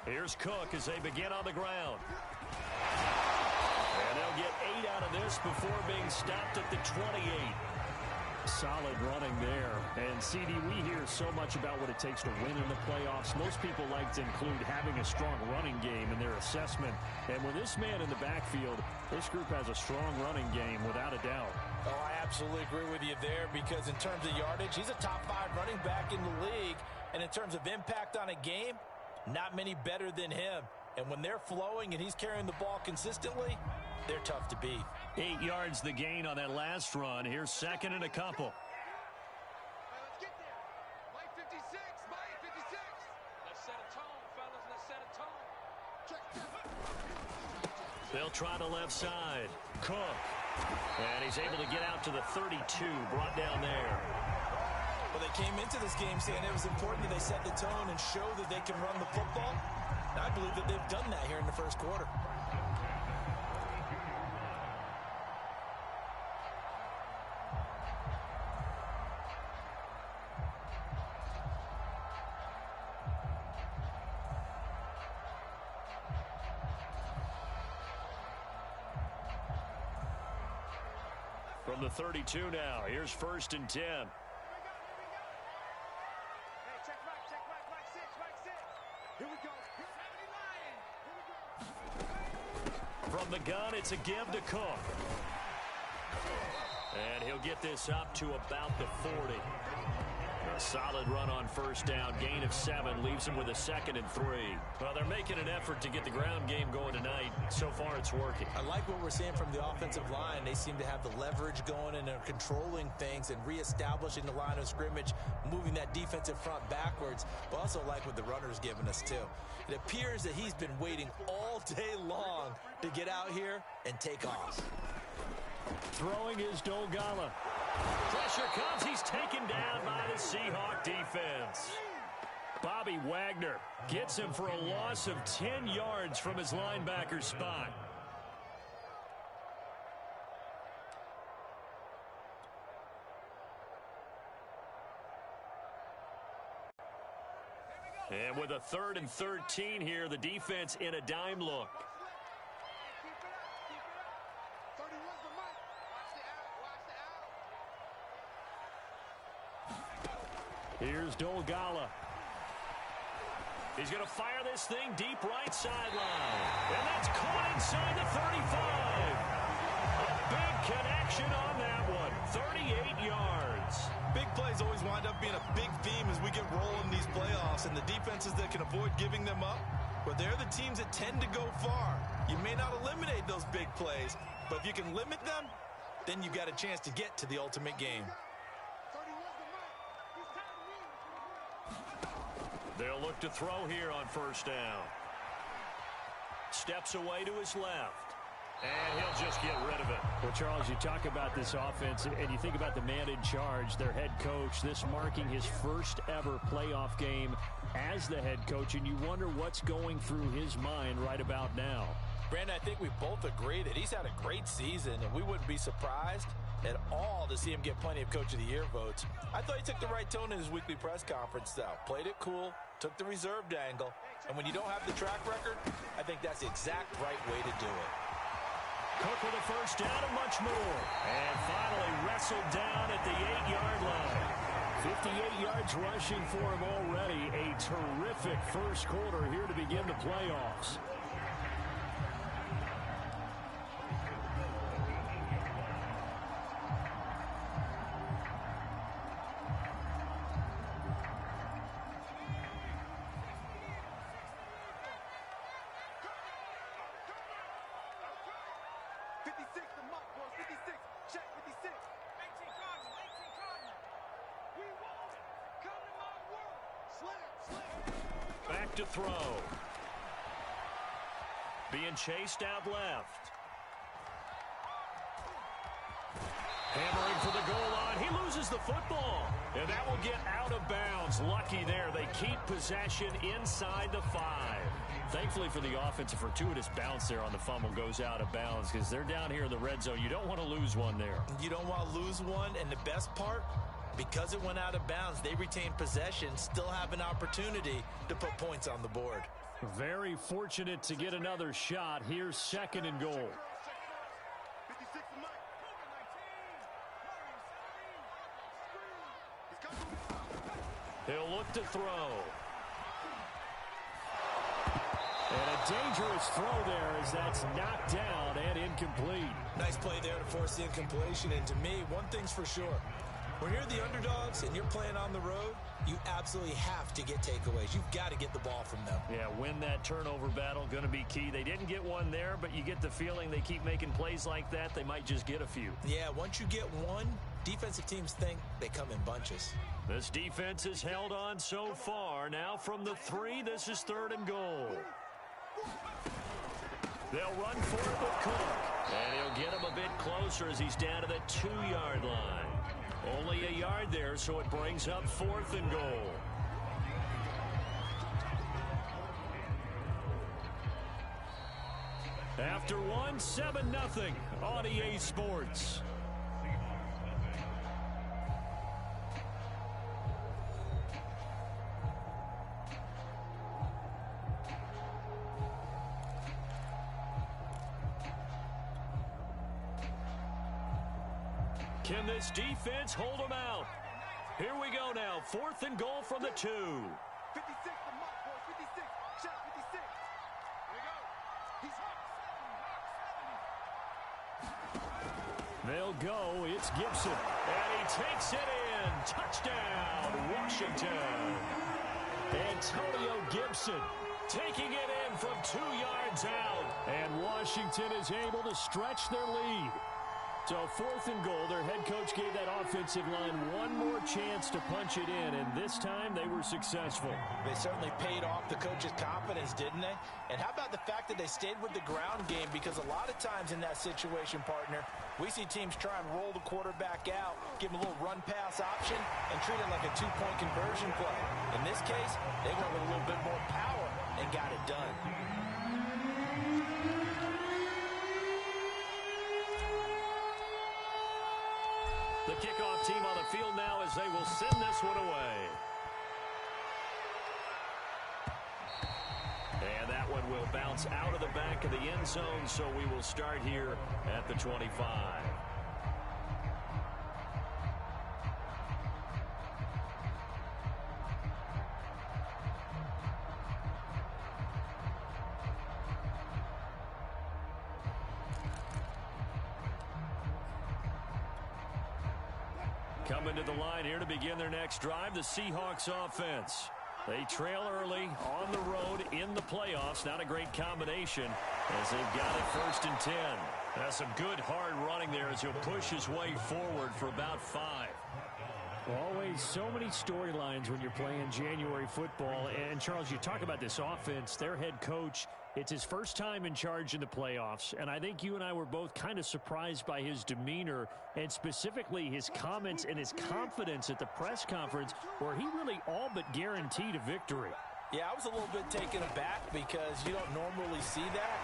Here's Cook as they begin on the ground. And they'll get 8 out of this before being stopped at the 28. Solid running there. And, CD, we hear so much about what it takes to win in the playoffs. Most people like to include having a strong running game in their assessment. And with this man in the backfield, this group has a strong running game without a doubt. Oh, I absolutely agree with you there because in terms of yardage, he's a top 5 running back in the league. And in terms of impact on a game, not many better than him. And when they're flowing and he's carrying the ball consistently, they're tough to beat. 8 yards the gain on that last run. Here's second and a couple. Let's get there. Mike 56. Mike 56. Let's set a tone, fellas. Let's set a tone. Check that. They'll try the left side. Cook. And he's able to get out to the 32. Brought down there. Well, they came into this game saying it was important that they set the tone and show that they can run the football. And I believe that they've done that here in the first quarter. From the 32 now, here's 1st and 10. From the gun, it's a give to Cook. And he'll get this up to about the 40. A solid run on 1st down. Gain of 7 leaves him with a 2nd and 3. Well, they're making an effort to get the ground game going tonight. So far, it's working. I like what we're seeing from the offensive line. They seem to have the leverage going, and they're controlling things and reestablishing the line of scrimmage, moving that defensive front backwards. But also like what the runner's giving us, too. It appears that he's been waiting all day long to get out here and take off. Throwing is Dolgala. Pressure comes. He's taken down by the Seahawk defense. Bobby Wagner gets him for a loss of 10 yards from his linebacker spot. And with a 3rd and 13 here, the defense in a dime look. Here's Dolgala. He's going to fire this thing deep right sideline. And that's caught inside the 35. A big connection on that one. 38 yards. Big plays always wind up being a big theme as we get rolling these playoffs. And the defenses that can avoid giving them up, well, they're the teams that tend to go far. You may not eliminate those big plays, but if you can limit them, then you've got a chance to get to the ultimate game. They'll look to throw here on 1st down. Steps away to his left. And he'll just get rid of it. Well, Charles, you talk about this offense, and you think about the man in charge, their head coach, this marking his first ever playoff game as the head coach, and you wonder what's going through his mind right about now. Brandon, I think we both agree that he's had a great season, and we wouldn't be surprised at all to see him get plenty of Coach of the Year votes. I thought he took the right tone in his weekly press conference, though. Played it cool, took the reserved angle, and when you don't have the track record, I think that's the exact right way to do it. Cook with a 1st down and much more. And finally wrestled down at the 8-yard line. 58 yards rushing for him already. A terrific first quarter here to begin the playoffs. Back to throw. Being chased out left. Hammering for the goal line. He loses the football. And that will get out of bounds. Lucky there. They keep possession inside the 5. Thankfully for the offense, a fortuitous bounce there on the fumble goes out of bounds because they're down here in the red zone. You don't want to lose one there. You don't want to lose one. And the best part, because it went out of bounds, they retain possession, still have an opportunity to put points on the board. Very fortunate to get another shot. Here's second and goal. He'll look to throw. And a dangerous throw there as that's knocked down and incomplete. Nice play there to force the incompletion. And to me, one thing's for sure. When you're the underdogs and you're playing on the road, you absolutely have to get takeaways. You've got to get the ball from them. Yeah, win that turnover battle, going to be key. They didn't get one there, but you get the feeling they keep making plays like that, they might just get a few. Yeah, once you get one, defensive teams think they come in bunches. This defense has held on so far. Now from the 3, this is third and goal. They'll run for it with Cook. And he'll get him a bit closer as he's down to the 2-yard line. Only a yard there, so it brings up fourth and goal. After one, 7-0 on EA Sports. Can this defense hold them out? Here we go now. Fourth and goal from the 2. 56, the mark, boy. 56. Shot 56. Here we go. He's hot. They'll go. It's Gibson. And he takes it in. Touchdown, Washington. Antonio Gibson taking it in from 2 yards out. And Washington is able to stretch their lead. So fourth and goal, their head coach gave that offensive line one more chance to punch it in, and this time they were successful. They certainly paid off the coach's confidence, didn't they? And how about the fact that they stayed with the ground game? Because a lot of times in that situation, partner, we see teams try and roll the quarterback out, give him a little run-pass option, and treat it like a two-point conversion play. In this case, they went with a little bit more power and got it done. The kickoff team on the field now as they will send this one away. And that one will bounce out of the back of the end zone, so we will start here at the 25. Coming to the line here to begin their next drive, the Seahawks offense. They trail early on the road in the playoffs. Not a great combination as they've got it first and 10. That's some good hard running there as he'll push his way forward for about 5. Always so many storylines when you're playing January football. And, Charles, you talk about this offense, their head coach, it's his first time in charge in the playoffs. And I think you and I were both kind of surprised by his demeanor and specifically his comments and his confidence at the press conference where he really all but guaranteed a victory. Yeah, I was a little bit taken aback because you don't normally see that.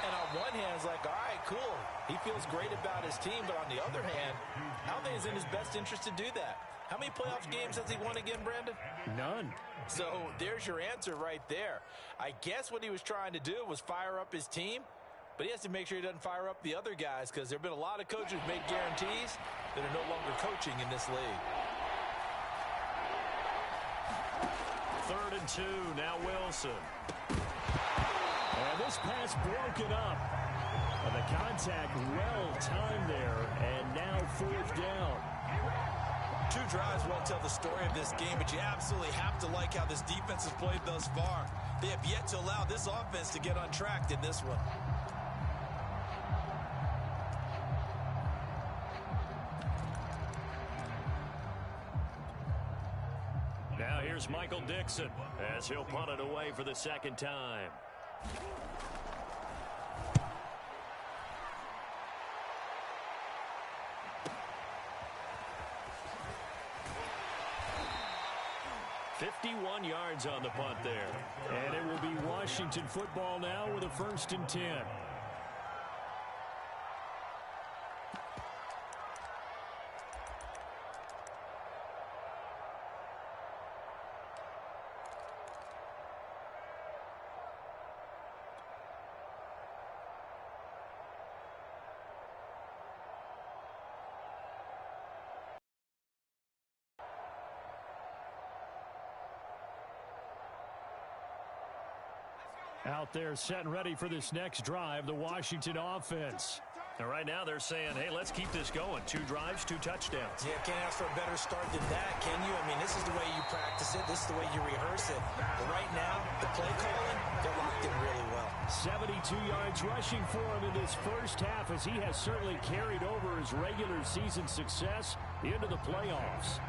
And on one hand, it's like, all right, cool. He feels great about his team. But on the other hand, I don't think it's in his best interest to do that. How many playoff games has he won again, Brandon? None. So there's your answer right there. I guess what he was trying to do was fire up his team, but he has to make sure he doesn't fire up the other guys because there have been a lot of coaches who made guarantees that are no longer coaching in this league. 3rd and 2, now Wilson. And this pass broken up. And the contact well timed there, and now 4th down. 2 drives won't tell the story of this game, but you absolutely have to like how this defense has played thus far. They have yet to allow this offense to get untracked in this one. Now here's Michael Dixon as he'll punt it away for the second time. $51 yards on the punt there. And it will be Washington football now with a 1st and 10. Out there set and ready for this next drive, the Washington offense. And right now they're saying, hey, let's keep this going. 2 drives, 2 touchdowns. Yeah, can't ask for a better start than that, can you? I mean, this is the way you practice it. This is the way you rehearse it. But right now, the play calling, they're locked in really well. 72 yards rushing for him in this first half as he has certainly carried over his regular season success into the playoffs.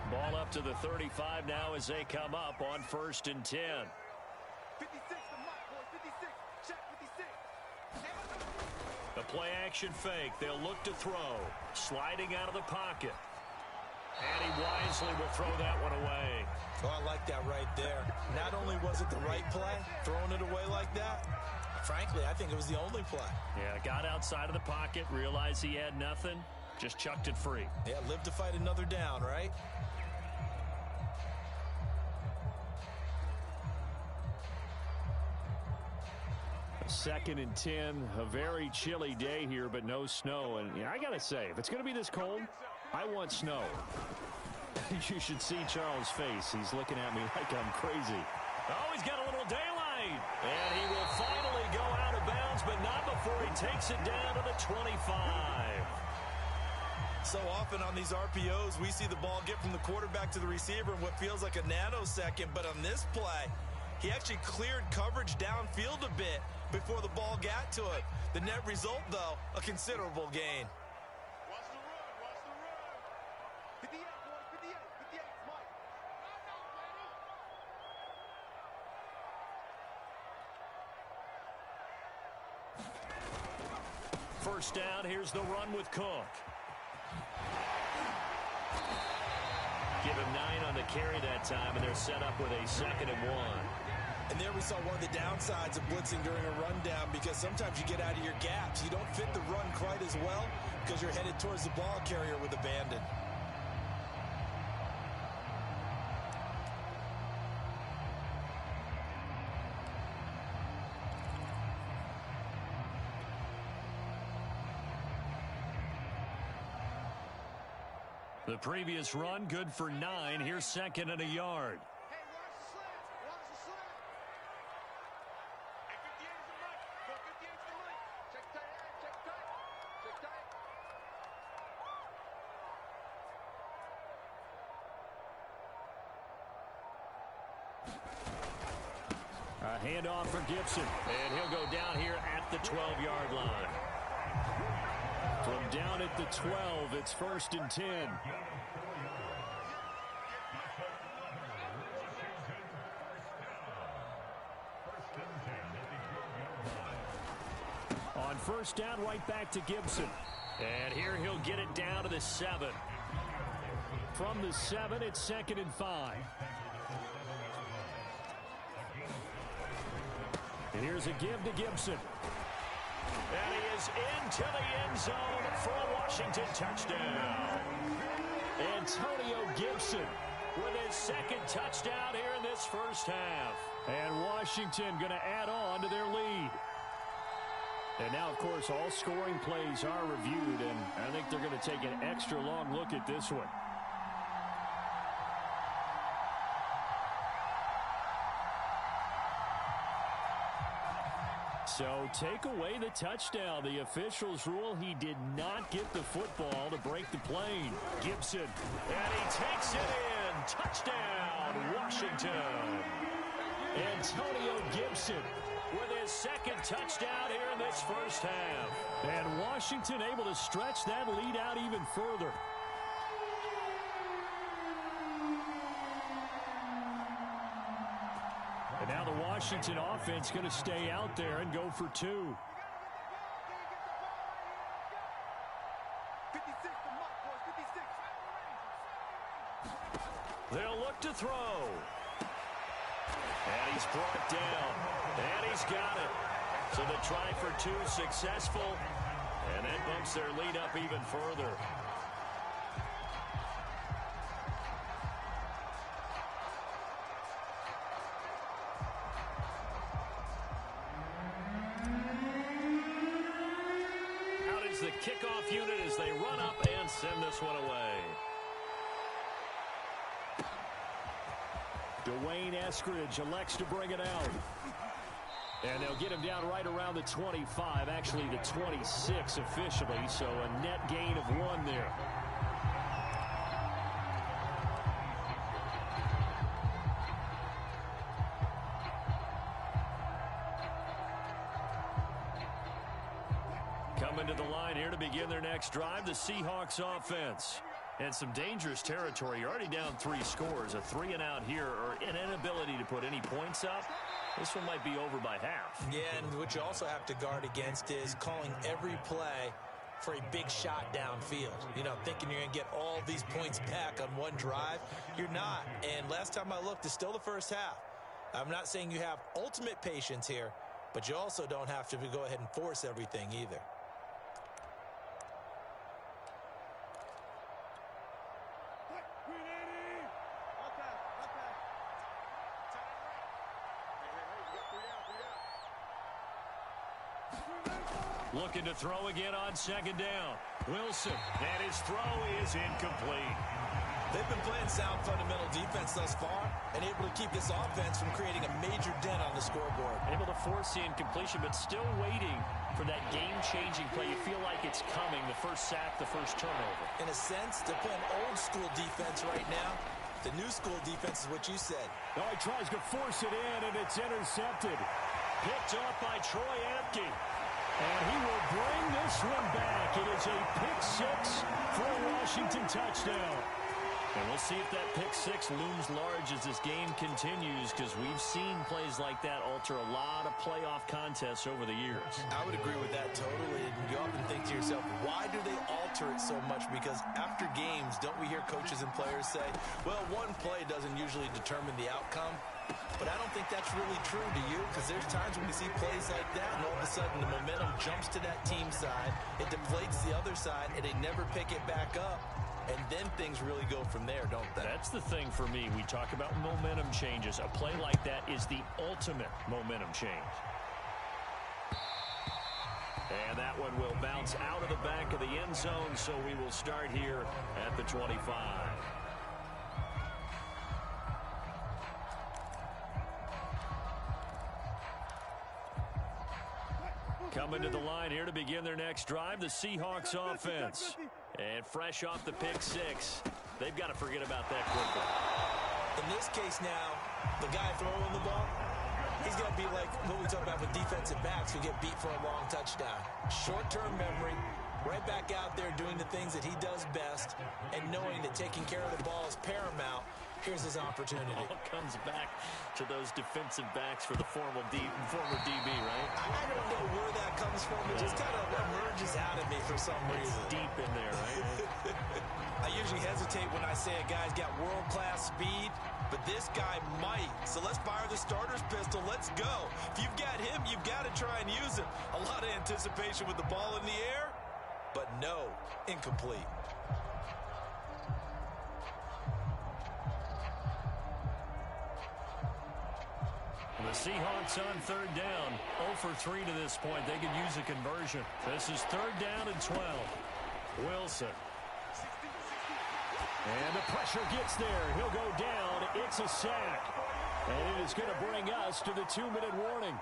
Ball up to the 35 now as they come up on 1st and 10. 56, the mark, boys. 56. Check 56. The play action fake. They'll look to throw. Sliding out of the pocket. And he wisely will throw that one away. Oh, I like that right there. Not only was it the right play, throwing it away like that, frankly, I think it was the only play. Yeah, got outside of the pocket, realized he had nothing, just chucked it free. Yeah, live to fight another down, right? Second and 10, a very chilly day here, but no snow. And I got to say, if it's going to be this cold, I want snow. You should see Charles' face. He's looking at me like I'm crazy. Oh, he's got a little daylight. And he will finally go out of bounds, but not before he takes it down to the 25. So often on these RPOs, we see the ball get from the quarterback to the receiver in what feels like a nanosecond. But on this play, he actually cleared coverage downfield a bit before the ball got to him. The net result, though, a considerable gain. Watch the run. Watch the run. 58, boys. 58. 58, Mike. First down, here's the run with Cook. Give him 9 on the carry that time, and they're set up with a 2nd and 1. And there we saw one of the downsides of blitzing during a rundown, because sometimes you get out of your gaps. You don't fit the run quite as well because you're headed towards the ball carrier with abandon. The previous run, good for 9. Here's 2nd and a yard. Hey, watch the slant. Watch the slant. Hey, 58 is the mic. Go 58 is the mic. Check tight. Check tight. Check tight. A handoff for Gibson. And he'll go down here at the 12-yard line. From down at the 12, it's 1st and 10. On 1st down, right back to Gibson. And here he'll get it down to the 7. From the 7, it's 2nd and 5. And here's a give to Gibson. And he is into the end zone for a Washington touchdown. Antonio Gibson with his 2nd touchdown here in this first half. And Washington going to add on to their lead. And now, of course, all scoring plays are reviewed, and I think they're going to take an extra long look at this one. So take away the touchdown. The officials rule he did not get the football to break the plane. Gibson, and he takes it in. Touchdown, Washington. Antonio Gibson with his 2nd touchdown here in this first half. And Washington able to stretch that lead out even further. And now the Washington offense going to stay out there and go for 2. 56, the mark, boys. 56. They'll look to throw. And he's brought down. And he's got it. So the try for 2 successful. And that bumps their lead up even further. Out is the kick kickoff unit as they run up and send this one away. Dwayne Eskridge elects to bring it out. And they'll get him down right around the 25, actually the 26 officially, so a net gain of 1 there. Coming to the line here to begin their next drive, the Seahawks offense. And some dangerous territory. You're already down 3 scores. A 3-and-out here or an inability to put any points up. This one might be over by half. Yeah, and what you also have to guard against is calling every play for a big shot downfield. You know, thinking you're going to get all these points back on one drive. You're not. And last time I looked, it's still the first half. I'm not saying you have ultimate patience here, but you also don't have to go ahead and force everything either. Looking to throw again on second down. Wilson, and his throw is incomplete. They've been playing sound fundamental defense thus far and able to keep this offense from creating a major dent on the scoreboard. Able to force the incompletion, but still waiting for that game-changing play. You feel like it's coming, the first sack, the first turnover. In a sense, they're playing old-school defense right now. The new school defense is what you said. Oh, he tries to force it in, and it's intercepted. Picked off by Troy Apke. And he will bring this one back. It is a pick-6 for a Washington touchdown. And we'll see if that pick-6 looms large as this game continues, because we've seen plays like that alter a lot of playoff contests over the years. I would agree with that totally. And you often think to yourself, why do they alter it so much? Because after games, don't we hear coaches and players say, well, one play doesn't usually determine the outcome? But I don't think that's really true, do you? Because there's times when we see plays like that, and all of a sudden the momentum jumps to that team side, it deflates the other side, and they never pick it back up. And then things really go from there, don't they? That's the thing for me. We talk about momentum changes. A play like that is the ultimate momentum change. And that one will bounce out of the back of the end zone, so we will start here at the 25. Coming to the line here to begin their next drive, the Seahawks offense. And fresh off the pick-6, they've got to forget about that quickly. In this case now, the guy throwing the ball, he's going to be like what we talk about with defensive backs who get beat for a long touchdown. Short-term memory, right back out there doing the things that he does best, and knowing that taking care of the ball is paramount. Here's his opportunity. All comes back to those defensive backs for the former DB, right? I don't know where that comes from. It just kind of emerges out of me for some reason. It's deep in there, right? I usually hesitate when I say a guy's got world-class speed, but this guy might. So let's fire the starter's pistol. Let's go. If you've got him, you've got to try and use him. A lot of anticipation with the ball in the air, but no, incomplete. The Seahawks on third down, 0 for 3 to this point. They could use a conversion. This is third down and 12. Wilson. And the pressure gets there. He'll go down. It's a sack. And it is going to bring us to the 2-minute warning.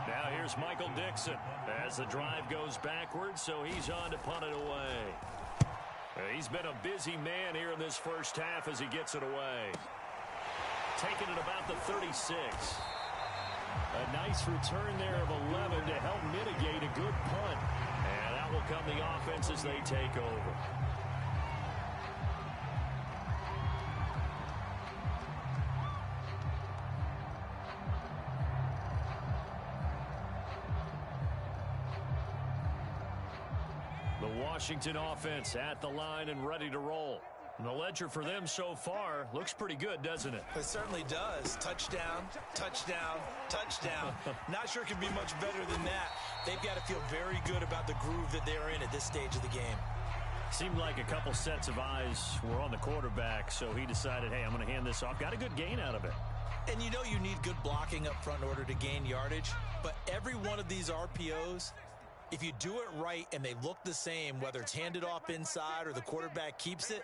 Now here's Michael Dixon as the drive goes backwards, so he's on to punt it away. He's been a busy man here in this first half as he gets it away. Taking it about the 36. A nice return there of 11 to help mitigate a good punt. And out will come the offense as they take over. Washington offense at the line and ready to roll. And the ledger for them so far looks pretty good, doesn't it? It certainly does. Touchdown, touchdown, touchdown. Not sure it could be much better than that. They've got to feel very good about the groove that they're in at this stage of the game. Seemed like a couple sets of eyes were on the quarterback, so he decided, hey, I'm going to hand this off. Got a good gain out of it. And you know you need good blocking up front in order to gain yardage, but every one of these RPOs, if you do it right and they look the same, whether it's handed off inside or the quarterback keeps it,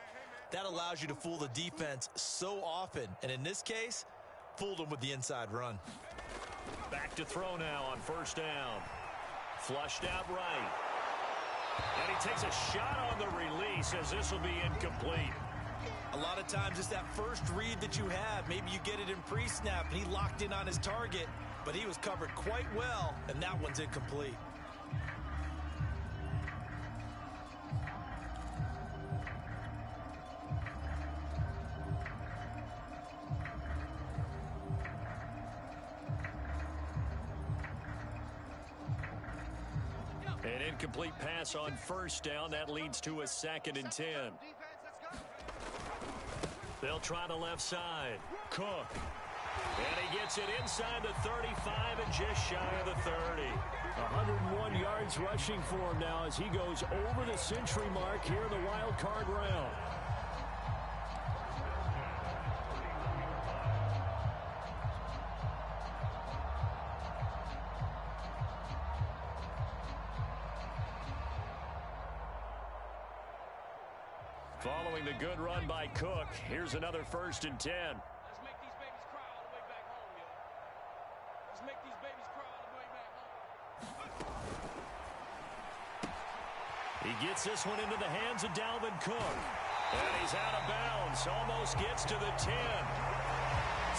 that allows you to fool the defense so often. And in this case, fooled them with the inside run. Back to throw now on first down. Flushed out right. And he takes a shot on the release as this will be incomplete. A lot of times it's that first read that you have. Maybe you get it in pre-snap and he locked in on his target, but he was covered quite well, and that one's incomplete. An incomplete pass on first down. That leads to a 2nd and 10. They'll try the left side. Cook. And he gets it inside the 35 and just shy of the 30. 101 yards rushing for him now as he goes over the century mark here in the wild card round. Following the good run by Cook, here's another 1st and 10. Let's make these babies cry all the way back home, yo. Let's make these babies cry all the way back home. He gets this one into the hands of Dalvin Cook. And he's out of bounds. Almost gets to the 10.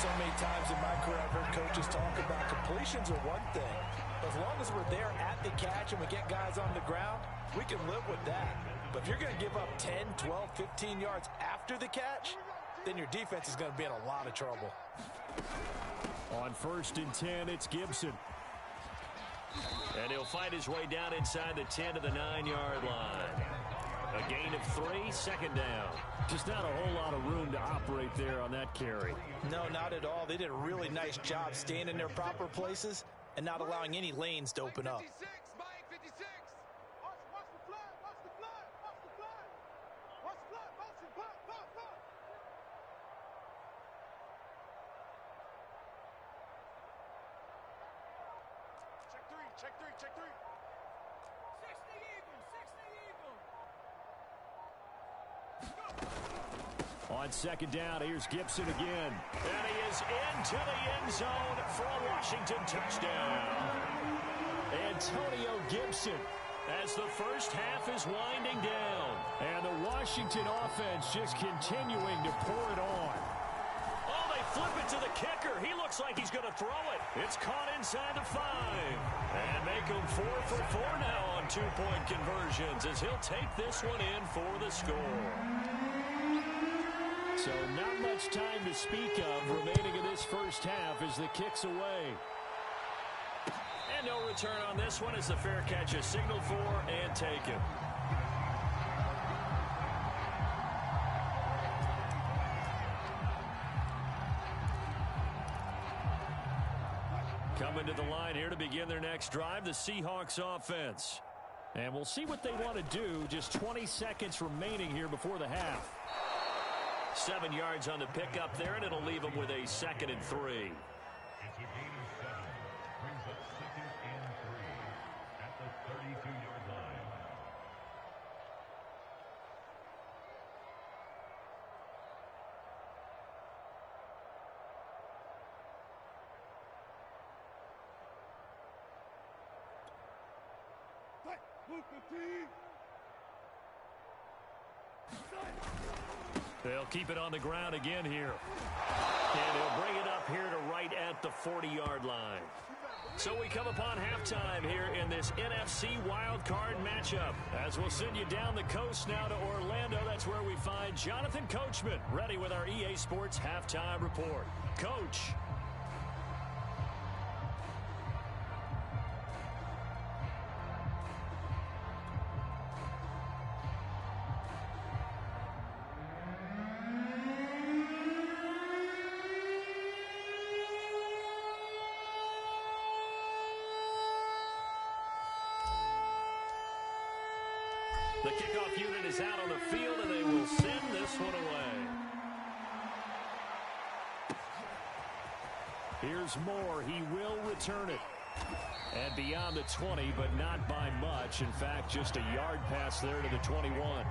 So many times in my career I've heard coaches talk about completions are one thing. As long as we're there at the catch and we get guys on the ground, we can live with that. But if you're going to give up 10, 12, 15 yards after the catch, then your defense is going to be in a lot of trouble. On 1st and 10, it's Gibson. And he'll fight his way down inside the 10 to the 9-yard line. A gain of 3, 2nd down. Just not a whole lot of room to operate there on that carry. No, not at all. They did a really nice job staying in their proper places and not allowing any lanes to open up. 56, Mike 56. Watch the flag, watch the flag, watch the flag. Watch the flag, motion, block. Check three. 60 Eagle. On 2nd down, here's Gibson again. And he is into the end zone for a Washington touchdown. Antonio Gibson as the first half is winding down. And the Washington offense just continuing to pour it on. Oh, they flip it to the kicker. He looks like he's going to throw it. It's caught inside the 5. And make him 4 for 4 now on 2-point conversions as he'll take this one in for the score. So not much time to speak of remaining in this first half as the kick's away. And no return on this one as the fair catch is signaled for and taken. Coming to the line here to begin their next drive, the Seahawks offense. And we'll see what they want to do. Just 20 seconds remaining here before the half. 7 yards on the pickup there, and it'll leave them with a 2nd and 3. It's a gain of 7. Brings up 2nd and 3 at the 32-yard line. They'll keep it on the ground again here. And he'll bring it up here to right at the 40-yard line. So we come upon halftime here in this NFC wildcard matchup. As we'll send you down the coast now to Orlando, that's where we find Jonathan Coachman, ready with our EA Sports halftime report. Coach. The kickoff unit is out on the field, and they will send this one away. Here's Moore. He will return it. And beyond the 20, but not by much. In fact, just a yard pass there to the 21.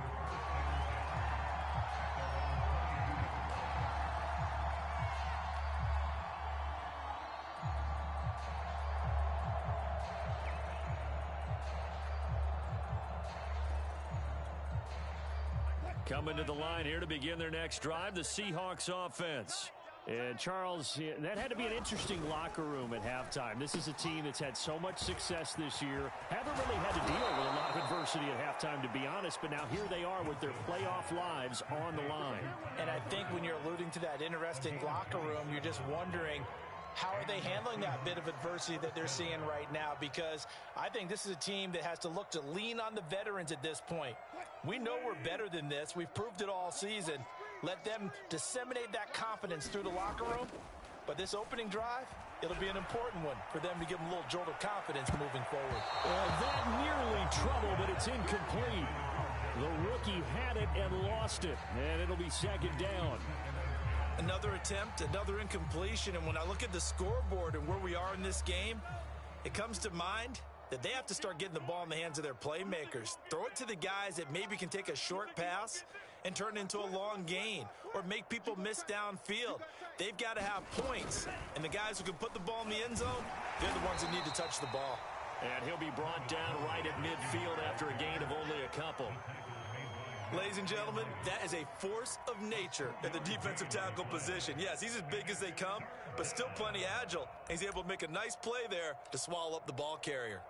Coming to the line here to begin their next drive, the Seahawks offense. And, Charles, that had to be an interesting locker room at halftime. This is a team that's had so much success this year. Haven't really had to deal with a lot of adversity at halftime, to be honest. But now here they are with their playoff lives on the line. And I think when you're alluding to that interesting locker room, you're just wondering, how are they handling that bit of adversity that they're seeing right now? Because I think this is a team that has to look to lean on the veterans at this point. We know we're better than this. We've proved it all season. Let them disseminate that confidence through the locker room. But this opening drive, it'll be an important one for them to give them a little jolt of confidence moving forward. That nearly trouble, but it's incomplete. The rookie had it and lost it, and it'll be second down. Another attempt, another incompletion, and when I look at the scoreboard and where we are in this game, it comes to mind that they have to start getting the ball in the hands of their playmakers. Throw it to the guys that maybe can take a short pass and turn it into a long gain or make people miss downfield. They've got to have points, and the guys who can put the ball in the end zone, they're the ones that need to touch the ball. And he'll be brought down right at midfield after a gain of only a couple. Ladies and gentlemen, that is a force of nature at the defensive tackle position. Yes, he's as big as they come, but still plenty agile. He's able to make a nice play there to swallow up the ball carrier.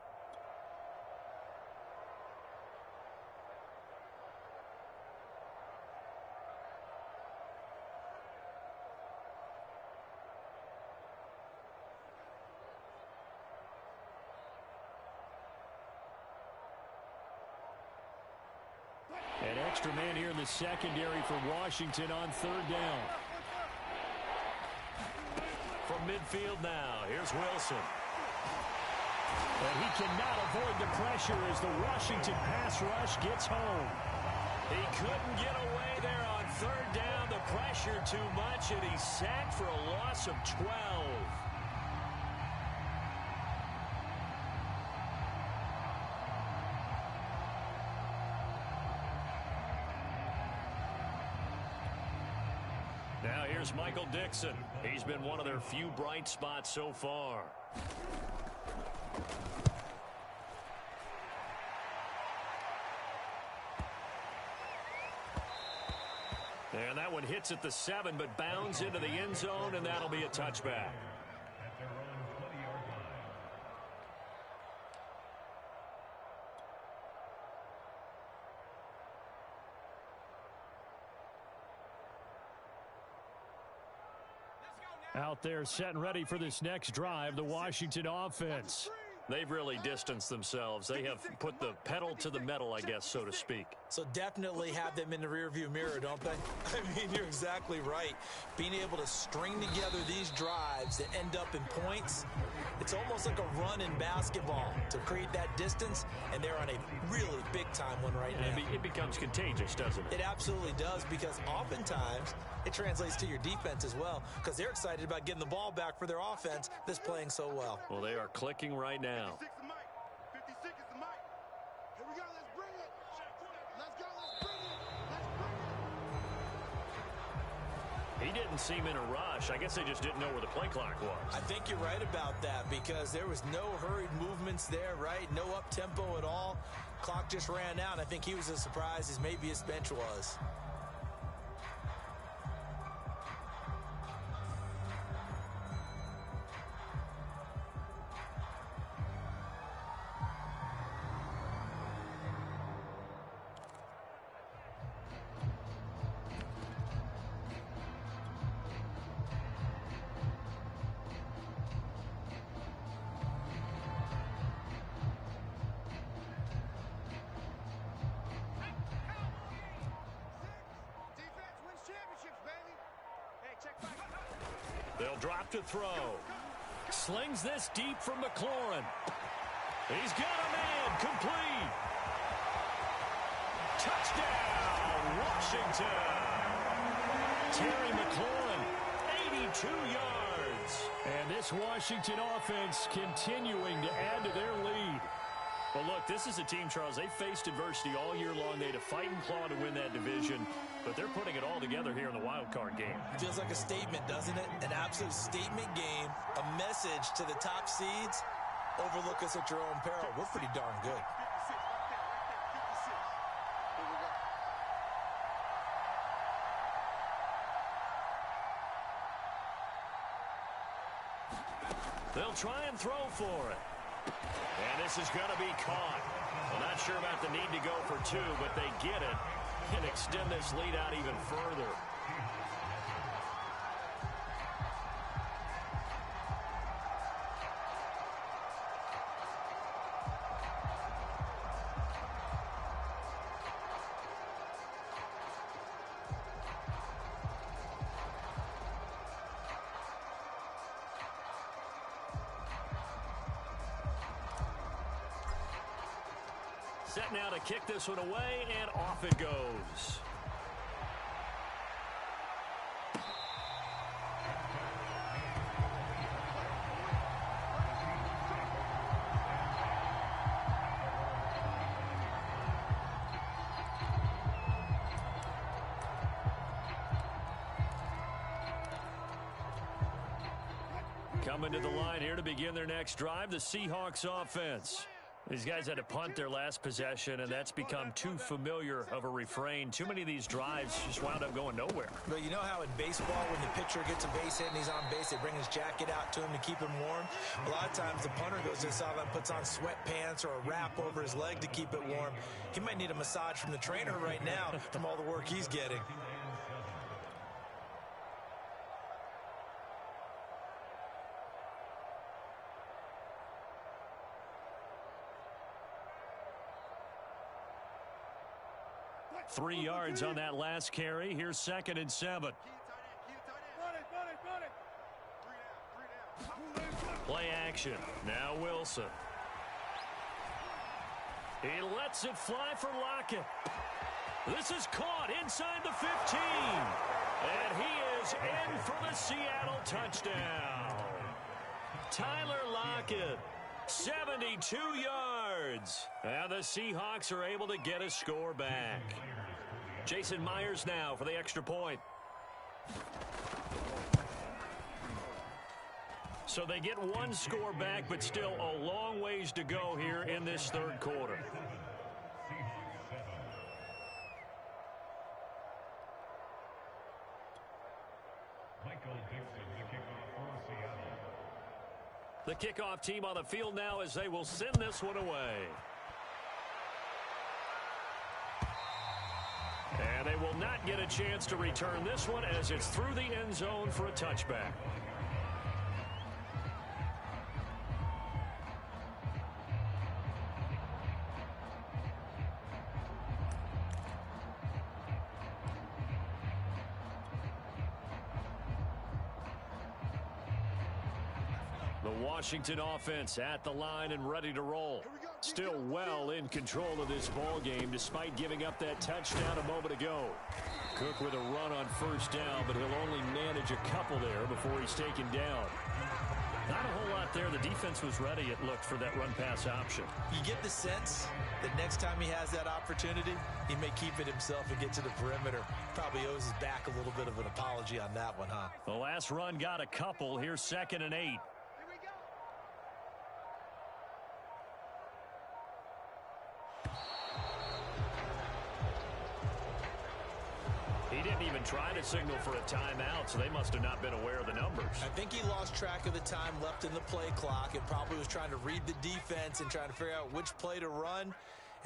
An extra man here in the secondary for Washington on third down. From midfield now, here's Wilson. And he cannot avoid the pressure as the Washington pass rush gets home. He couldn't get away there on third down. The pressure too much, and he's sacked for a loss of 12. Now here's Michael Dixon. He's been one of their few bright spots so far. And that one hits at the 7, but bounds into the end zone, and that'll be a touchback. Out there set and ready for this next drive, the Washington offense. They've really distanced themselves. They have put the pedal to the metal, I guess, so to speak. So definitely have them in the rearview mirror, don't they? I mean, you're exactly right. Being able to string together these drives that end up in points, it's almost like a run in basketball to create that distance, and they're on a really big-time one right now. It becomes contagious, doesn't it? It absolutely does, because oftentimes it translates to your defense as well, because they're excited about getting the ball back for their offense that's playing so well. Well, they are clicking right now. 56 is the mic. 56 is the mic. Here we go. Let's bring it. Let's go. Let's bring it. Let's bring it. He didn't seem in a rush. I guess they just didn't know where the play clock was. I think you're right about that, because there was no hurried movements there, right? No up-tempo at all. Clock just ran out, and I think he was as surprised as maybe his bench was. They'll drop to throw. Slings this deep from McLaurin. He's got a man. Complete. Touchdown, Washington. Terry McLaurin, yards. And this Washington offense continuing to add to their lead. Well, look, this is a team, Charles, they faced adversity all year long. They had to fight and claw to win that division, but they're putting it all together here in the wild card game. Feels like a statement, doesn't it? An absolute statement game, a message to the top seeds. Overlook us at your own peril. We're pretty darn good. They'll try and throw for it. And this is going to be caught. Well, not sure about the need to go for two, but they get it and extend this lead out even further. Set now to kick this one away, and off it goes. Coming to the line here to begin their next drive, the Seahawks offense. These guys had to punt their last possession, and that's become too familiar of a refrain. Too many of these drives just wound up going nowhere. But you know how in baseball, when the pitcher gets a base hit and he's on base, they bring his jacket out to him to keep him warm? A lot of times the punter goes to the sideline, puts on sweatpants or a wrap over his leg to keep it warm. He might need a massage from the trainer right now from all the work he's getting. Three yards on that last carry. Here's 2nd and 7. Play action. Now Wilson. He lets it fly for Lockett. This is caught inside the 15. And he is in for the Seattle touchdown. Tyler Lockett. 72 yards. And the Seahawks are able to get a score back. Jason Myers now for the extra point. So they get one score back, but still a long ways to go here in this third quarter. The kickoff team on the field now as they will send this one away. And they will not get a chance to return this one as it's through the end zone for a touchback. The Washington offense at the line and ready to roll. Still well in control of this ball game despite giving up that touchdown a moment ago. Cook with a run on first down, but he'll only manage a couple there before he's taken down. Not a whole lot there. The defense was ready, it looked, for that run-pass option. You get the sense that next time he has that opportunity, he may keep it himself and get to the perimeter. Probably owes his back a little bit of an apology on that one, huh? The last run got a couple. Here's 2nd and 8. He didn't even try to signal for a timeout, so they must have not been aware of the numbers. I think he lost track of the time left in the play clock and probably was trying to read the defense and trying to figure out which play to run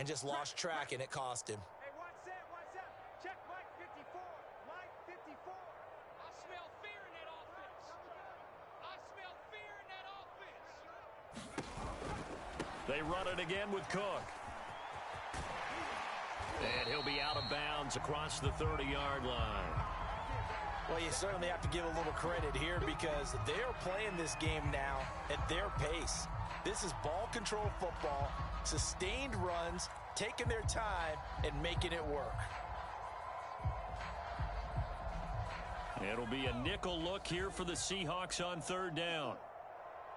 and just lost track, and it cost him. Hey, what's up? Check Mike 54. Mike 54. I smell fear in that offense. I smell fear in that offense. They run it again with Cook. And he'll be out of bounds across the 30-yard line. Well, you certainly have to give a little credit here because they're playing this game now at their pace. This is ball control football, sustained runs, taking their time, and making it work. It'll be a nickel look here for the Seahawks on third down.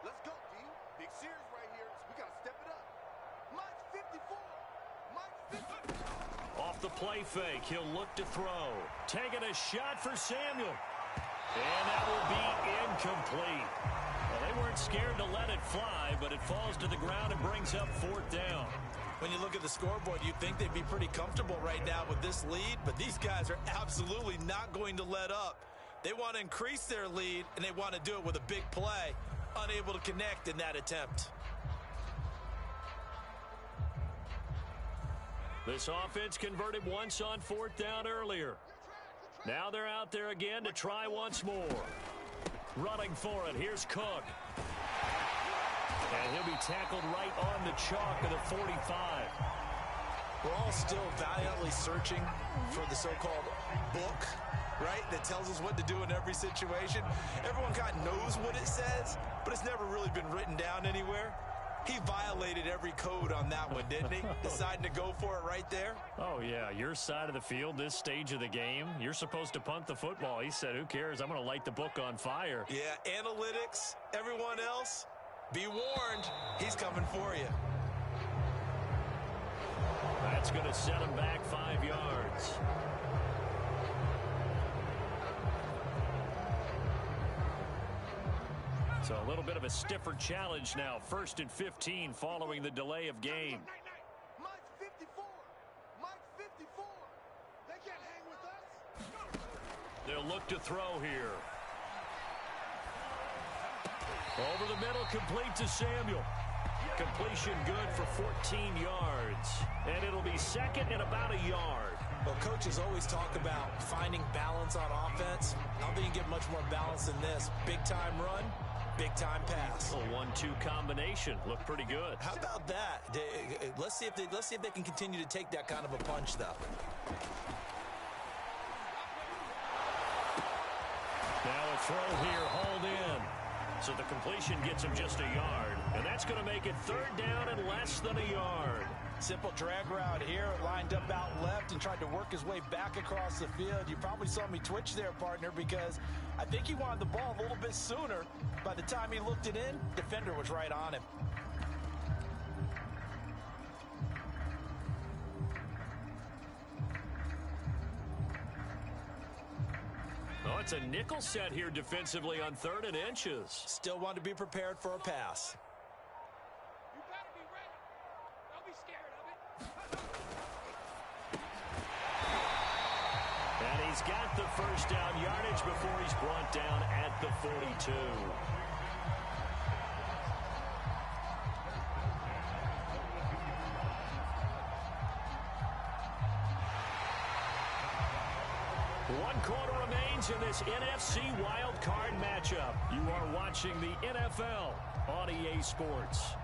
Let's go, team. Big series right here. We got to step it up. Mike's 54. Mike's 54. Off the play fake, he'll look to throw. Taking a shot for Samuel. And that will be incomplete. Well, they weren't scared to let it fly, but it falls to the ground and brings up fourth down. When you look at the scoreboard, you'd think they'd be pretty comfortable right now with this lead, but these guys are absolutely not going to let up. They want to increase their lead, and they want to do it with a big play. Unable to connect in that attempt. This offense converted once on fourth down earlier. Now they're out there again to try once more. Running for it, here's Cook. And he'll be tackled right on the chalk of the 45. We're all still valiantly searching for the so-called book, right, that tells us what to do in every situation. Everyone kind of knows what it says, but it's never really been written down anywhere. He violated every code on that one, didn't he? Deciding to go for it right there. Oh, yeah, your side of the field, this stage of the game, you're supposed to punt the football. He said, who cares? I'm going to light the book on fire. Yeah, analytics, everyone else, be warned, he's coming for you. That's going to set him back 5 yards. So a little bit of a stiffer challenge now. 1st and 15 following the delay of game. Mike's 54. Mike's 54. They can't hang with us. They'll look to throw here. Over the middle, complete to Samuel. Completion good for 14 yards. And it'll be second and about a yard. Well, coaches always talk about finding balance on offense. I don't think you get much more balance than this. Big-time run, big-time pass. A 1-2 combination. Looked pretty good. How about that? Let's see if they can continue to take that kind of a punch, though. Now a throw here, hauled in. So the completion gets him just a yard. And that's going to make it third down and less than a yard. Simple drag route here, lined up out left and tried to work his way back across the field. You probably saw me twitch there, partner, because I think he wanted the ball a little bit sooner. By the time he looked it in, defender was right on him. Oh, it's a nickel set here defensively on 3rd and inches. Still want to be prepared for a pass. You better be ready. Don't be scared of it. And he's got the first down yardage before he's brought down at the 42. One quarter remains in this NFC Wild Card matchup. You are watching the NFL on EA Sports.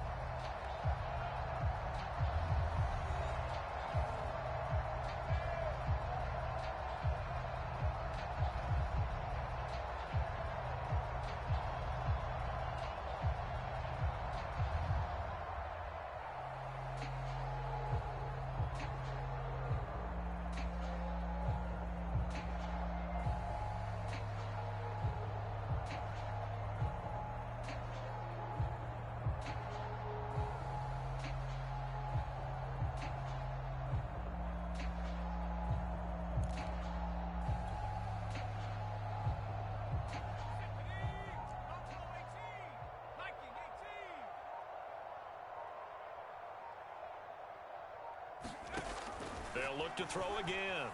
They'll look to throw again.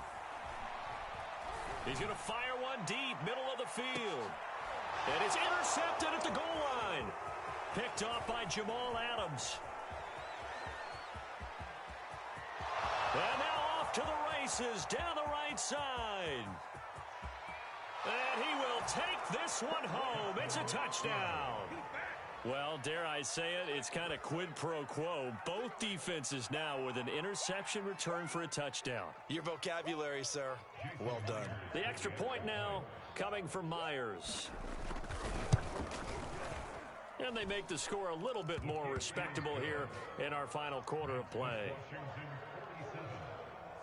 He's going to fire one deep, middle of the field. And it's intercepted at the goal line. Picked off by Jamal Adams. And now off to the races down the right side. And he will take this one home. It's a touchdown. Well, dare I say it, it's kind of quid pro quo. Both defenses now with an interception return for a touchdown. Your vocabulary, sir. Well done. The extra point now coming from Myers. And they make the score a little bit more respectable here in our final quarter of play. Washington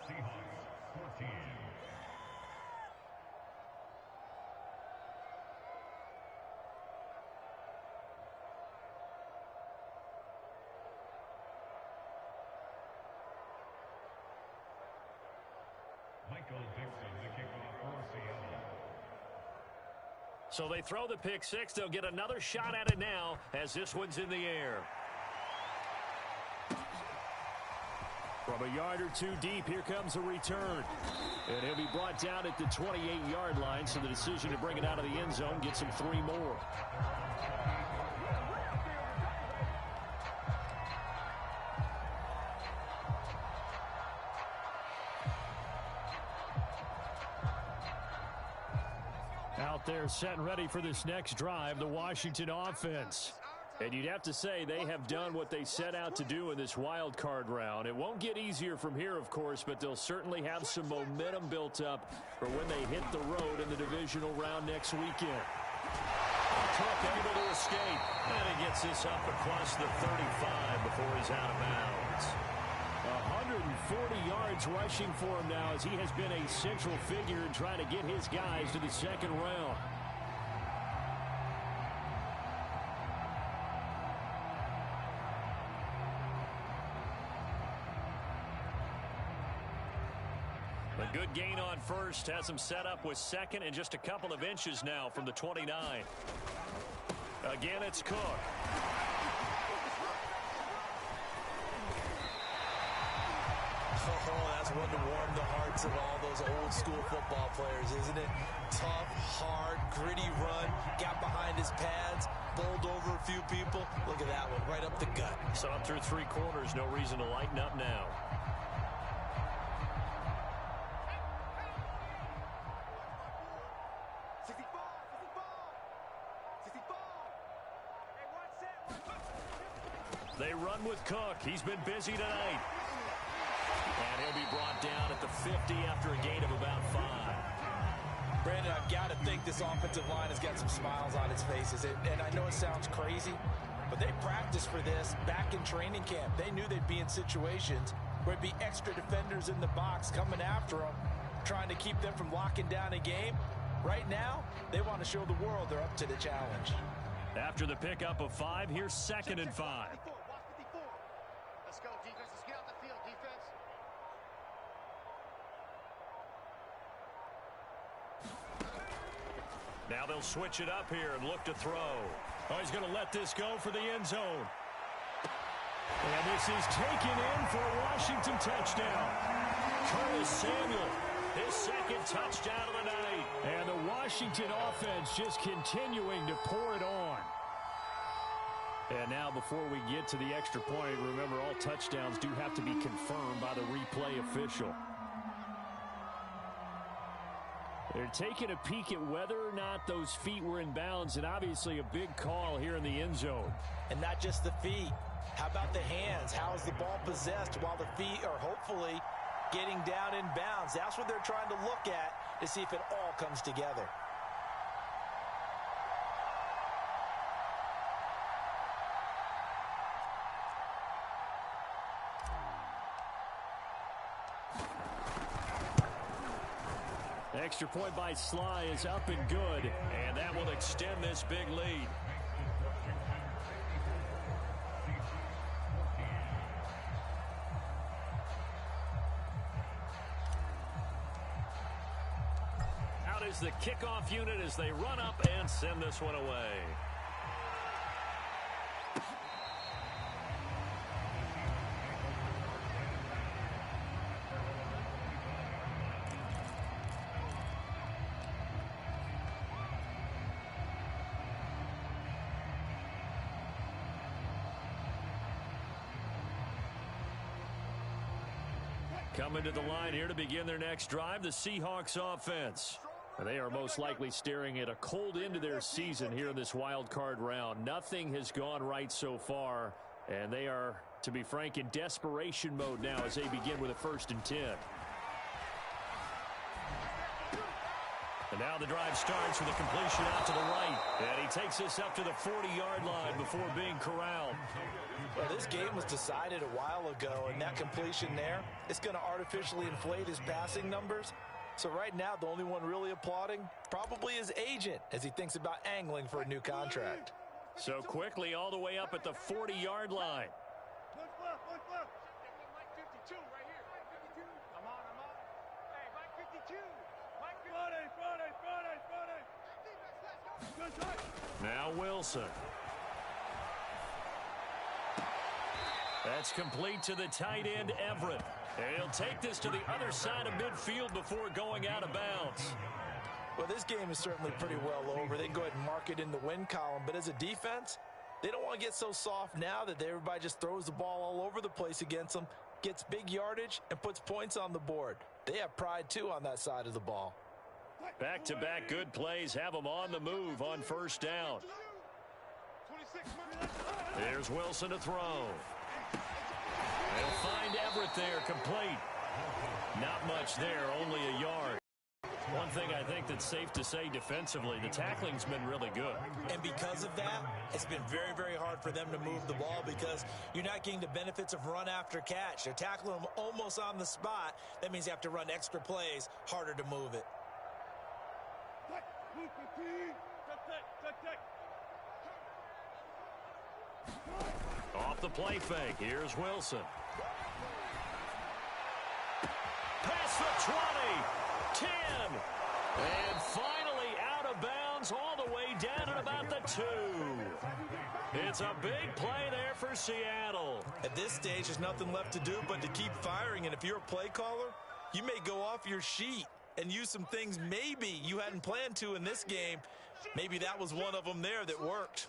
37, Seahawks 14. So they throw the pick six. They'll get another shot at it now as this one's in the air. From a yard or two deep, here comes a return. And he'll be brought down at the 28-yard line, so the decision to bring it out of the end zone gets him 3 more. Out there set and ready for this next drive, the Washington offense. And you'd have to say they have done what they set out to do in this wild card round. It won't get easier from here, of course, but they'll certainly have some momentum built up for when they hit the road in the divisional round next weekend. Cook able to escape, and he gets this up across the 35 before he's out of bounds. 140 yards rushing for him now as he has been a central figure in trying to get his guys to the second round. A good gain on first has him set up with second and just a couple of inches now from the 29. Again, it's Cook. Oh, that's one to warm the hearts of all those old school football players, isn't it? Tough, hard, gritty run, got behind his pads, bowled over a few people. Look at that one, right up the gut. So up through 3 quarters, no reason to lighten up now. They run with Cook. He's been busy tonight. And he'll be brought down at the 50 after a gain of about 5. Brandon, I've got to think this offensive line has got some smiles on its faces. And I know it sounds crazy, but they practiced for this back in training camp. They knew they'd be in situations where it'd be extra defenders in the box coming after them, trying to keep them from locking down a game. Right now, they want to show the world they're up to the challenge. After the pickup of 5, here's 2nd and 5. Let's go, defense. Let's get out the field, defense. Now they'll switch it up here and look to throw. Oh, he's going to let this go for the end zone. And this is taken in for a Washington touchdown. Curtis Samuel, his 2nd touchdown of the night. And the Washington offense just continuing to pour it on. And now before we get to the extra point, remember all touchdowns do have to be confirmed by the replay official. They're taking a peek at whether or not those feet were in bounds, and obviously a big call here in the end zone. And not just the feet. How about the hands? How is the ball possessed while the feet are hopefully getting down in bounds? That's what they're trying to look at to see if it all comes together. Extra point by Sly is up and good, and that will extend this big lead. Out is the kickoff unit as they run up and send this one away. Coming to the line here to begin their next drive, the Seahawks offense. And they are most likely staring at a cold end to their season here in this wild card round. Nothing has gone right so far, and they are, to be frank, in desperation mode now as they begin with a 1st and 10. And now the drive starts with a completion out to the right. And he takes this up to the 40-yard line before being corralled. Well, this game was decided a while ago, and that completion there, it's going to artificially inflate his passing numbers. So right now, the only one really applauding probably his agent as he thinks about angling for a new contract. So quickly all the way up at the 40-yard line. Mike 52 right here. I'm on. Hey, Mike 52. Now Wilson. That's complete to the tight end, Everett. And he'll take this to the other side of midfield before going out of bounds. Well, this game is certainly pretty well over. They can go ahead and mark it in the win column. But as a defense, they don't want to get so soft now that everybody just throws the ball all over the place against them, gets big yardage, and puts points on the board. They have pride, too, on that side of the ball. Back-to-back good plays have them on the move on first down. There's Wilson to throw. They'll find Everett there, complete. Not much there, only a yard. One thing I think that's safe to say defensively, the tackling's been really good. And because of that, it's been very, very hard for them to move the ball because you're not getting the benefits of run after catch. They're tackling them almost on the spot. That means you have to run extra plays, harder to move it. Off the play fake, here's Wilson. Past the 20, 10, and finally out of bounds all the way down at about the 2. It's a big play there for Seattle. At this stage, there's nothing left to do but to keep firing, and if you're a play caller, you may go off your sheet and use some things maybe you hadn't planned to in this game. Maybe that was one of them there that worked.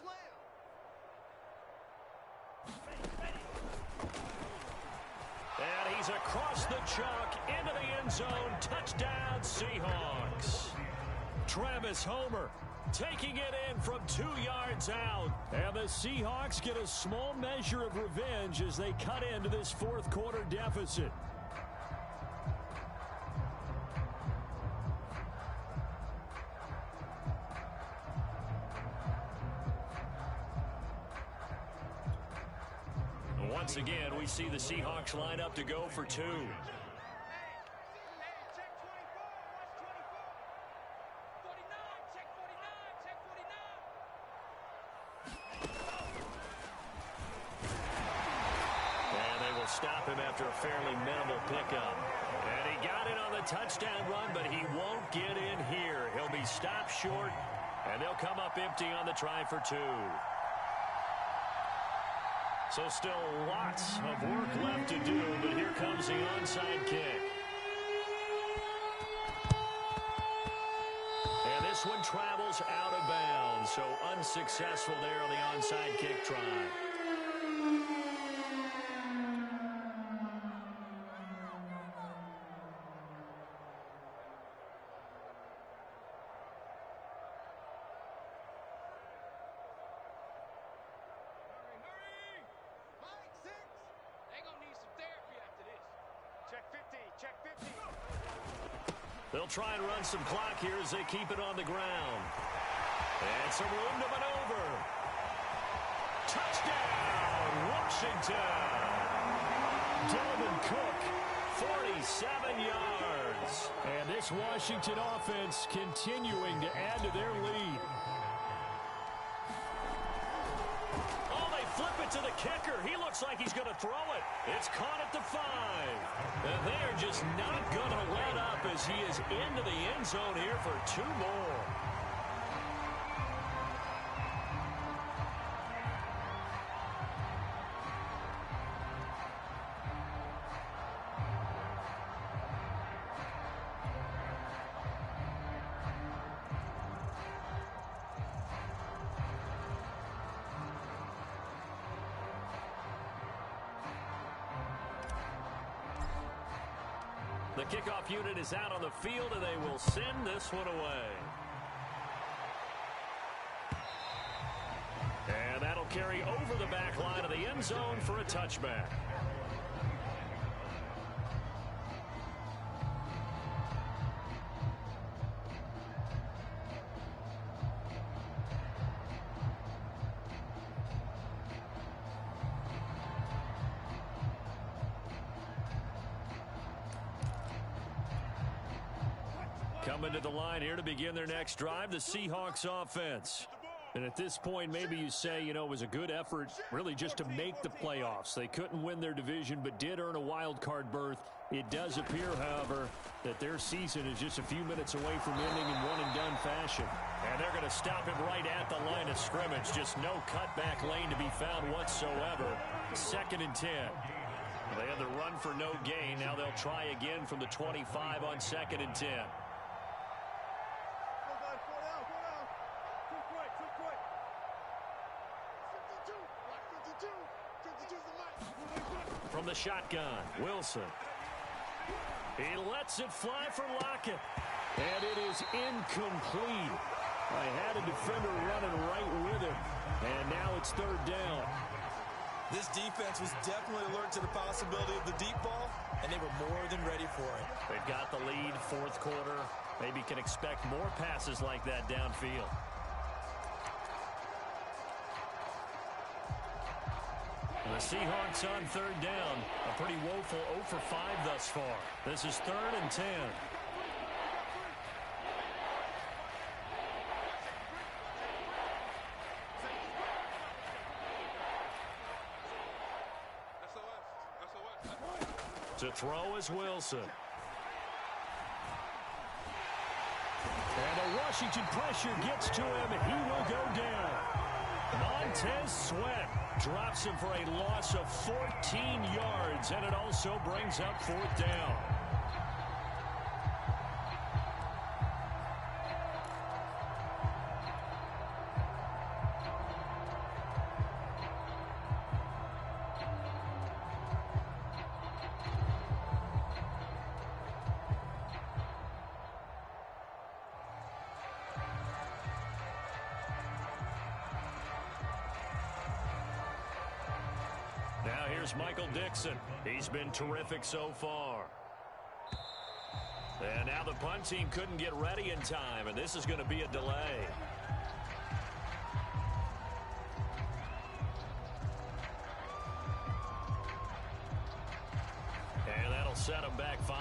And he's across the chalk into the end zone. Touchdown, Seahawks. Travis Homer taking it in from 2 yards out. And the Seahawks get a small measure of revenge as they cut into this fourth quarter deficit. Once again, we see the Seahawks line up to go for 2. Stop him after a fairly minimal pickup. And he got it on the touchdown run, but he won't get in here. He'll be stopped short, and they'll come up empty on the try for 2. So still lots of work left to do, but here comes the onside kick. And this one travels out of bounds, so unsuccessful there on the onside kick try. They'll try and run some clock here as they keep it on the ground. And some room to maneuver. Touchdown, Washington. Dalvin Cook, 47 yards. And this Washington offense continuing to add to their lead. Flip it to the kicker. He looks like he's going to throw it. It's caught at the 5. And they're just not going to let up as he is into the end zone here for 2 more. The kickoff unit is out on the field, and they will send this one away. And that'll carry over the back line of the end zone for a touchback. Coming to the line here to begin their next drive, the Seahawks offense. And at this point, maybe you say, it was a good effort really just to make the playoffs. They couldn't win their division but did earn a wild card berth. It does appear, however, that their season is just a few minutes away from ending in one-and-done fashion. And they're going to stop him right at the line of scrimmage. Just no cutback lane to be found whatsoever. 2nd and 10. They had the run for no gain. Now they'll try again from the 25 on 2nd and 10. From the shotgun, Wilson. He lets it fly for Lockett. And it is incomplete. I had a defender running right with him. And now it's 3rd down. This defense was definitely alert to the possibility of the deep ball, and they were more than ready for it. They've got the lead, 4th quarter. Maybe can expect more passes like that downfield. The Seahawks on 3rd down. A pretty woeful 0 for 5 thus far. This is 3rd and 10. To throw is Wilson. And the Washington pressure gets to him. He will go down. Montez Sweat drops him for a loss of 14 yards, and it also brings up 4th down. Now here's Michael Dixon. He's been terrific so far. And now the punt team couldn't get ready in time, and this is going to be a delay. And that'll set them back 5.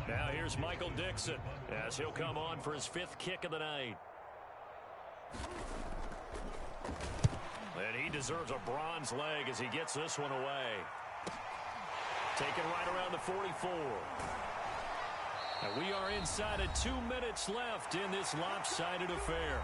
Now here's Michael Dixon as he'll come on for his 5th kick of the night. And he deserves a bronze leg as he gets this one away. Taken right around the 44. And we are inside of 2 minutes left in this lopsided affair.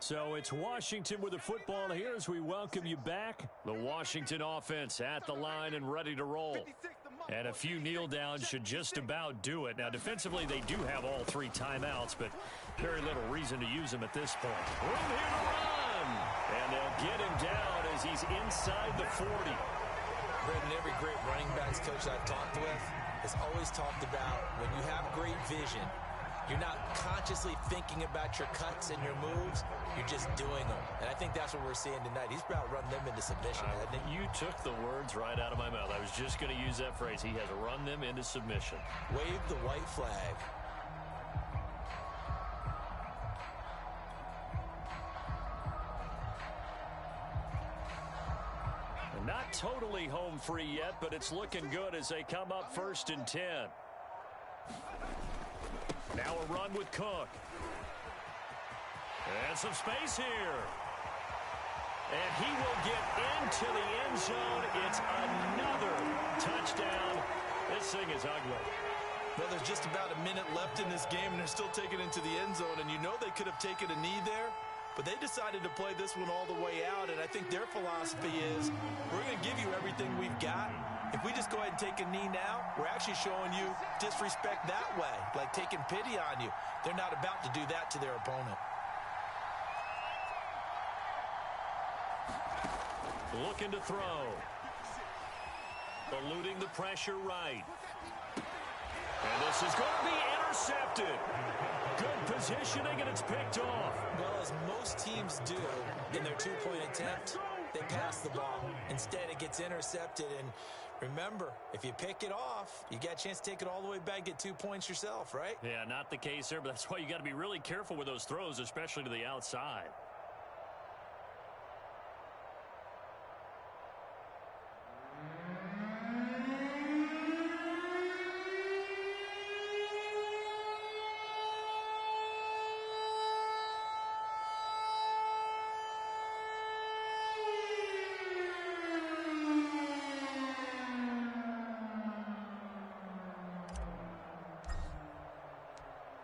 So it's Washington with the football here as we welcome you back. The Washington offense at the line and ready to roll. And a few kneel downs should just about do it. Now defensively they do have all 3 timeouts, but very little reason to use them at this point. Room here to run. And they'll get him down as he's inside the 40. Brendan, every great running backs coach I've talked with has always talked about when you have great vision, you're not consciously thinking about your cuts and your moves. You're just doing them. And I think that's what we're seeing tonight. He's about to run them into submission, hasn't he? You took the words right out of my mouth. I was just going to use that phrase. He has run them into submission. Wave the white flag. Not totally home free yet, but it's looking good as they come up 1st and 10. Now a run with Cook. And some space here. And he will get into the end zone. It's another touchdown. This thing is ugly. Well, there's just about a minute left in this game, and they're still taking it into the end zone. And you know they could have taken a knee there, but they decided to play this one all the way out. And I think their philosophy is, we're going to give you everything we've got. If we just go ahead and take a knee now, we're actually showing you disrespect that way, like taking pity on you. They're not about to do that to their opponent. Looking to throw. Eluding the pressure right. And this is going to be intercepted. Good positioning, and it's picked off. Well, as most teams do in their two-point attempt, they pass the ball. Instead, it gets intercepted. And remember, if you pick it off, you got a chance to take it all the way back, get 2 points yourself, right? Yeah, not the case there, but that's why you got to be really careful with those throws, especially to the outside.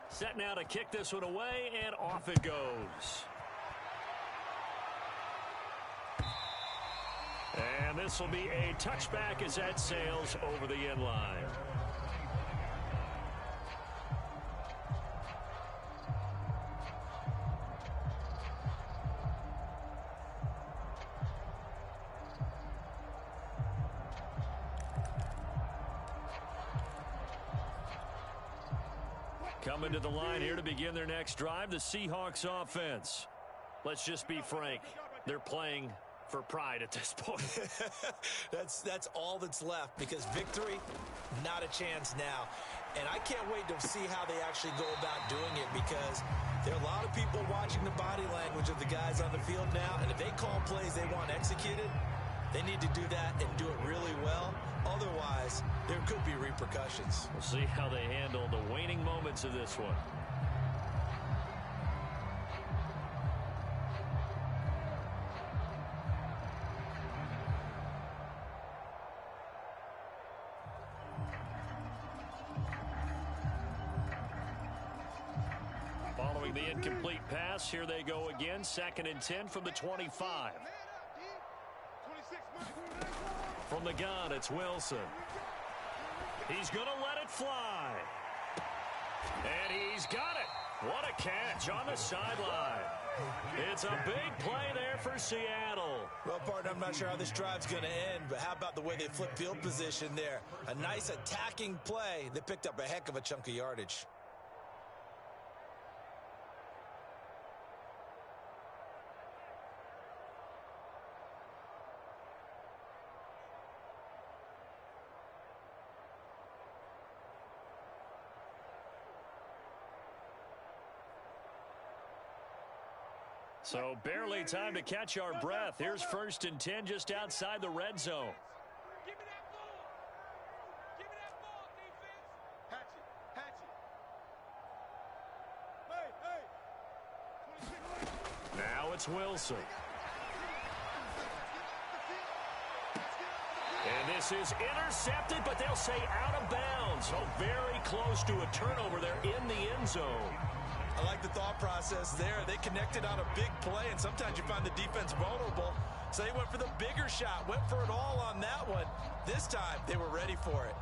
Set now to kick this one away, and off it goes. And this will be a touchback as that sails over the end line. Coming to the line here to begin their next drive, the Seahawks offense. Let's just be frank, they're playing for pride at this point. That's all that's left, because victory, not a chance now. And I can't wait to see how they actually go about doing it, because there are a lot of people watching the body language of the guys on the field now, and if they call plays they want executed, they need to do that and do it really well. Otherwise, there could be repercussions. We'll see how they handle the waning moments of this one. Following the incomplete pass, here they go again. 2nd and 10 from the 25. From the gun, it's Wilson. He's going to let it fly. And he's got it. What a catch on the sideline. It's a big play there for Seattle. Well, partner, I'm not sure how this drive's going to end, but how about the way they flip field position there? A nice attacking play. They picked up a heck of a chunk of yardage. So barely time to catch our breath. Here's 1st and 10 just outside the red zone. Give me that ball. Give me that ball, defense. Hatch it. Hatch it. Hey. Now it's Wilson. And this is intercepted, but they'll say out of bounds. So very close to a turnover there in the end zone. I like the thought process there. They connected on a big play, and sometimes you find the defense vulnerable. So they went for the bigger shot, went for it all on that one. This time, they were ready for it.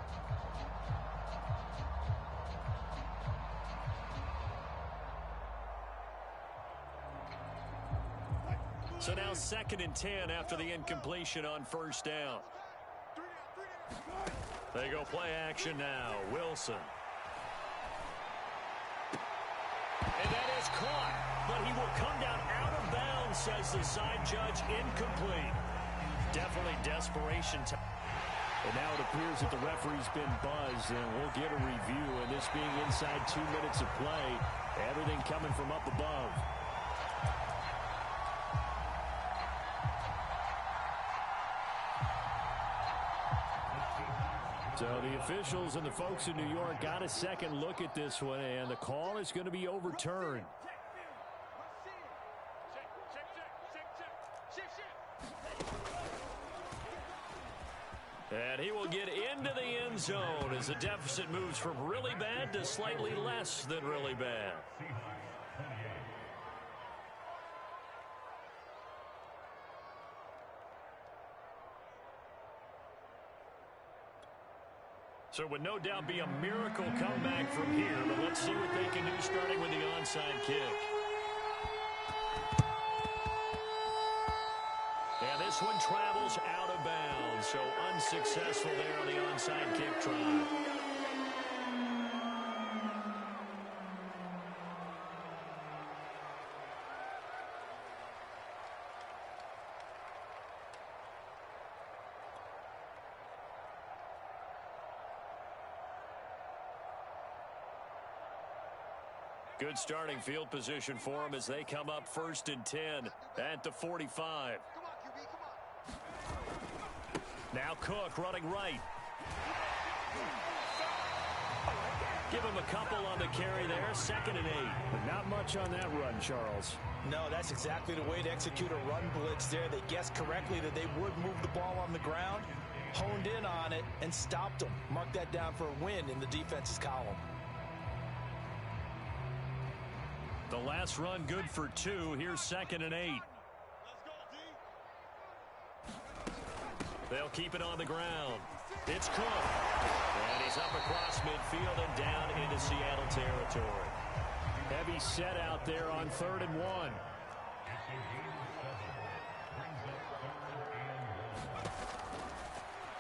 So now 2nd and 10 after the incompletion on 1st down. They go play action now. Wilson. And that is caught, but he will come down out of bounds, says the side judge. Incomplete. Definitely desperation time. And now it appears that the referee's been buzzed, and we'll get a review. And this being inside 2 minutes of play, everything coming from up above. So the officials and the folks in New York got a second look at this one, and the call is going to be overturned. And he will get into the end zone as the deficit moves from really bad to slightly less than really bad. So it would no doubt be a miracle comeback from here, but let's see what they can do starting with the onside kick. And this one travels out of bounds, so unsuccessful there on the onside kick try. Good starting field position for them as they come up 1st and 10 at the 45. Come on, QB, come on. Now Cook running right. Give him a couple on the carry there, 2nd and 8. But not much on that run, Charles. No, that's exactly the way to execute a run blitz there. They guessed correctly that they would move the ball on the ground, honed in on it, and stopped them. Mark that down for a win in the defense's column. The last run good for 2. Here's 2nd and 8. They'll keep it on the ground. It's Cook. And he's up across midfield and down into Seattle territory. Heavy set out there on 3rd and 1.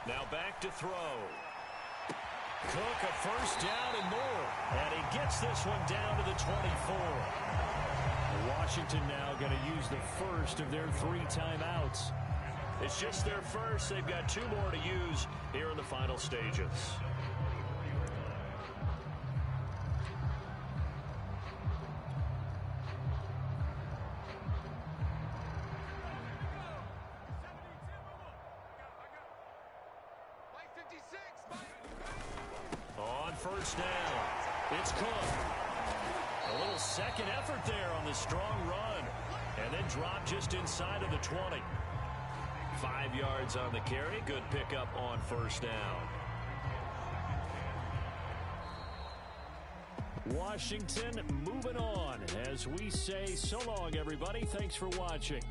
Now back to throw. Cook a 1st down and more. And he gets this one down to the 24. Washington now going to use the first of their 3 timeouts. It's just their first. They've got 2 more to use here in the final stages. Mike 56, Mike. On 1st down, it's Cook. A little second effort there on the strong run. And then drop just inside of the 20. 5 yards on the carry. Good pickup on 1st down. Washington moving on as we say so long, everybody. Thanks for watching.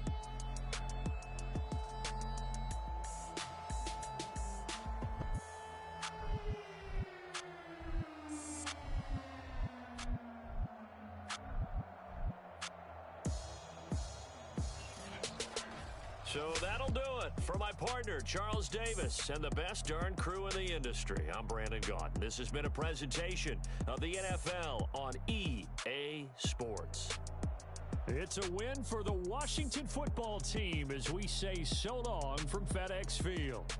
So that'll do it for my partner, Charles Davis, and the best darn crew in the industry. I'm Brandon Gaudin. This has been a presentation of the NFL on EA Sports. It's a win for the Washington football team as we say so long from FedEx Field.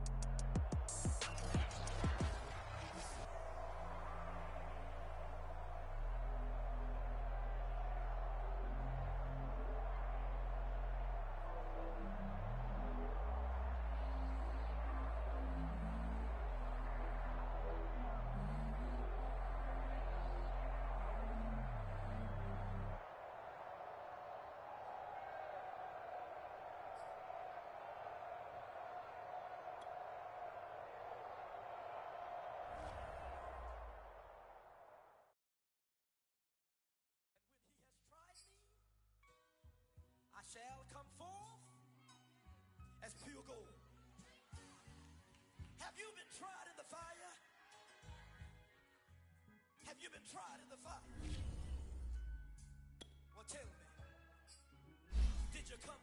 Shall come forth as pure gold. Have you been tried in the fire? Have you been tried in the fire? Well, tell me, did you come